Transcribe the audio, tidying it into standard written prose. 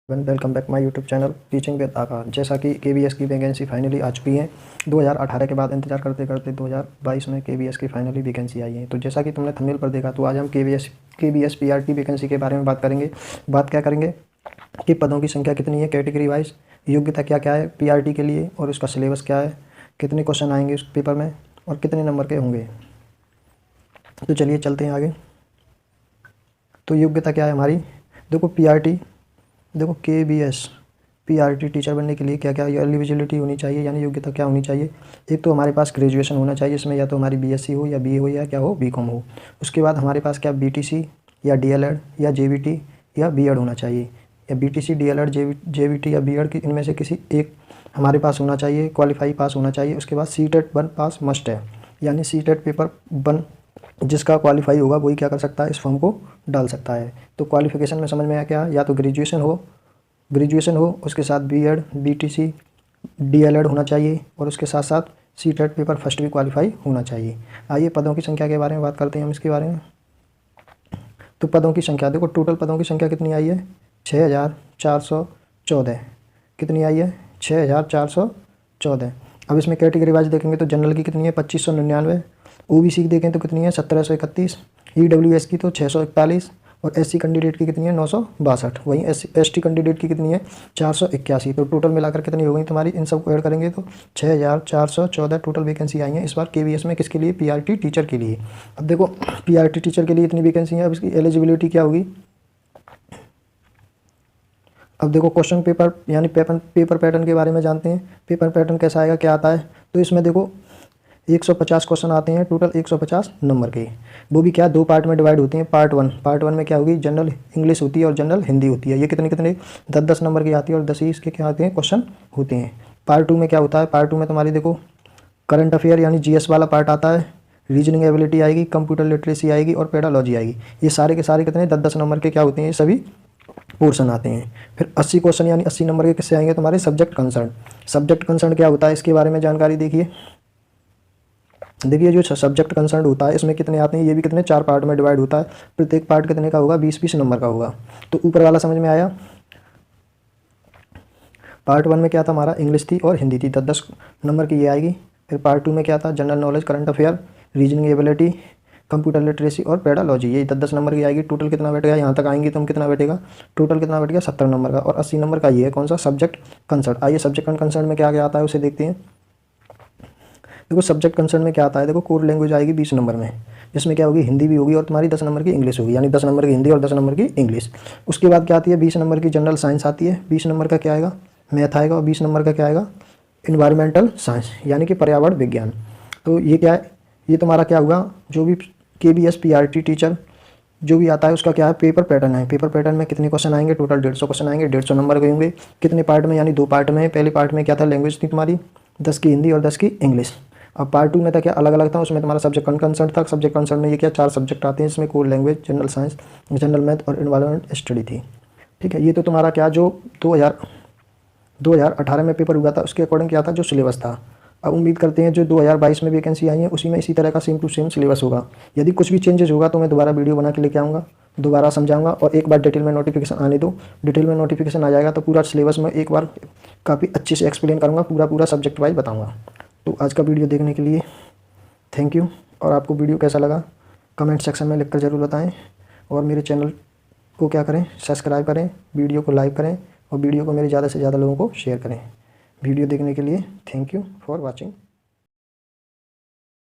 Welcome back my YouTube channel teaching with Akash. जैसा कि KVS की वैकेंसी फाइनली आ चुकी है। 2018 के बाद इंतजार करते करते 2022 में केवीएस की फाइनली वैकेंसी आई है। तो जैसा कि तुमने थंबनेल पर देखा, तो आज हम केवीएस पीआरटी वैकेंसी के बारे में बात करेंगे। बात क्या करेंगे कि पदों की संख्या कितनी है, कैटेगरी वाइज योग्यता क्या क्या है पीआरटी के लिए, और उसका सिलेबस क्या है, कितने क्वेश्चन आएंगे उस पेपर में और कितने नंबर के होंगे। तो चलिए चलते हैं आगे। तो योग्यता क्या है हमारी, देखो पीआरटी, देखो केवीएस पीआरटी टीचर बनने के लिए क्या क्या एलिजिबिलिटी होनी चाहिए, यानी योग्यता क्या होनी चाहिए। एक तो हमारे पास ग्रेजुएशन होना चाहिए, इसमें या तो हमारी बीएससी हो या बीए हो या क्या हो बीकॉम हो। उसके बाद हमारे पास क्या बीटीसी या डीएलएड या जेवीटी या बीएड होना चाहिए, या बीटीसी डीएलएड जेवीटी या बीएड की इनमें से किसी एक हमारे पास होना चाहिए, क्वालिफाई पास होना चाहिए। उसके बाद सीटेट 1 पास मस्ट है, यानी सीटेट पेपर 1 जिसका क्वालिफाई होगा वही क्या कर सकता है, इस फॉर्म को डाल सकता है। तो क्वालिफिकेशन में समझ में आया क्या, या तो ग्रेजुएशन हो उसके साथ बीएड बीटीसी डीएलएड होना चाहिए, और उसके साथ साथ सीटेट पेपर फर्स्ट भी क्वालिफाई होना चाहिए। आइए पदों की संख्या के बारे में बात करते हैं हम इसके बारे में। तो पदों की संख्या देखो, टोटल पदों की संख्या कितनी आई है, 6414। कितनी आई है, 6414। अब इसमें कैटेगरी वाइज देखेंगे तो जनरल की कितनी है 2599, ओबीसी की देखें तो कितनी है 1731, ईडब्ल्यूएस की तो 641, और एससी कैंडिडेट की कितनी है 962। वहीं एसटी कैंडिडेट की कितनी है 481। तो टोटल मिलाकर कितनी हो गई तुम्हारी, इन सब को ऐड करेंगे तो 6414 टोटल वैकेंसी आई है इस बार केवीएस में। किसके लिए, पीआरटी टीचर के लिए। अब देखो पीआरटी टीचर के लिए इतनी वैकेंसी है, अब इसकी एलिजिबिलिटी क्या होगी। अब देखो क्वेश्चन पेपर यानी पेपर पैटर्न के बारे में जानते हैं। पेपर पैटर्न कैसा आएगा, क्या आता है। तो इसमें देखो 150 क्वेश्चन आते हैं, टोटल 150 नंबर के। वो भी क्या, 2 पार्ट में डिवाइड होती हैं। पार्ट वन में क्या होगी, जनरल इंग्लिश होती है और जनरल हिंदी होती है। ये कितने 10 नंबर की आती है, और 10 ही इसके क्या आते हैं, क्वेश्चन होते हैं। पार्ट 2 में क्या होता है, पार्ट 2 में तुम्हारी देखो करंट अफेयर यानी जीएस वाला पार्ट आता है, रीजनिंग एबिलिटी आएगी, कंप्यूटर लिटरेसी आएगी और पेडालॉजी आएगी। ये सारे के सारे कितने 10 नंबर के क्या होते हैं, ये सभी पोर्शन आते हैं। फिर 80 क्वेश्चन यानी 80 नंबर के किससे आएंगे, तुम्हारे सब्जेक्ट कंसर्न क्या होता है, इसके बारे में जानकारी देखिए। जो सब्जेक्ट कंसर्न होता है इसमें कितने आते हैं, ये भी कितने 4 पार्ट में डिवाइड होता है। प्रत्येक पार्ट कितने का होगा, 20-20 नंबर का होगा। तो ऊपर वाला समझ में आया। पार्ट 1 में क्या था हमारा, इंग्लिश थी और हिंदी थी, 10-10 नंबर की ये आएगी। फिर पार्ट 2 में क्या था, general knowledge, current affair, reasoning ability, computer literacy और पेडालॉजी, ये 10-10 नंबर की आएगी। टोटल कितना बैठेगा, यहाँ तक आएंगे तो कितना बैठेगा, टोटल कितना बैठेगा 70 नंबर का। और 80 नंबर का ये है कौन सा, सब्जेक्ट कंसर्न। आइए सब्जेक्ट कंसर्न में क्या क्या आता है उसे देखते हैं। देखो सब्जेक्ट कंसर्न में क्या आता है, देखो कोर लैंग्वेज आएगी 20 नंबर में, जिसमें क्या होगी, हिंदी भी होगी और तुम्हारी 10 नंबर की इंग्लिश होगी, यानी 10 नंबर की हिंदी और 10 नंबर की इंग्लिश। उसके बाद क्या आती है, 20 नंबर की जनरल साइंस आती है, 20 नंबर का क्या आएगा, मैथ आएगा, और 20 नंबर का क्या आएगा, इन्वायरमेंटल साइंस यानी कि पर्यावरण विज्ञान। तो ये क्या है, ये तुम्हारा क्या होगा, जो भी केवीएस पीआरटी टीचर जो भी आता है उसका क्या है, पेपर पैटर्न है। पेपर पैटर्न में कितने क्वेश्चन आएंगे, टोटल 150 क्वेश्चन आएंगे, 150 नंबर के होंगे। कितने पार्ट में, यानी 2 पार्ट में। पहले पार्ट में क्या था, लैंग्वेज थी तुम्हारी 10 की हिंदी और 10 की इंग्लिश। अब पार्ट 2 में था क्या, अलग अलग था, उसमें तुम्हारा सब्जेक्ट कंसर्न था। सब्जेक्ट कंसर्न में ये क्या 4 सब्जेक्ट आते हैं, इसमें core language, general science, general math और इन्वायरमेंट स्टडी थी। ठीक है, ये तो तुम्हारा क्या जो 2018 में पेपर हुआ था उसके अकॉर्डिंग क्या था, जो सिलेबस था। अब उम्मीद करते हैं जो 2022 में वैकेंसी आई है उसी में इसी तरह का सेम टू सेम सिलेबस होगा। यदि कुछ भी चेंजेस होगा तो मैं दोबारा वीडियो बना के लेके आऊँगा, दोबारा समझाऊंगा, और एक बार डिटेल में नोटिफिकेशन आने दो। डिटेल में नोटिफिकेशन आ जाएगा तो पूरा सिलेबस में एक बार काफ़ी अच्छे से एक्सप्लेन करूँगा, पूरा सब्जेक्ट वाइज बताऊँगा। तो आज का वीडियो देखने के लिए थैंक यू, और आपको वीडियो कैसा लगा कमेंट सेक्शन में लिखकर ज़रूर बताएं। और मेरे चैनल को क्या करें, सब्सक्राइब करें, वीडियो को लाइक करें, और वीडियो को मेरे ज़्यादा से ज़्यादा लोगों को शेयर करें। वीडियो देखने के लिए थैंक यू फॉर वॉचिंग।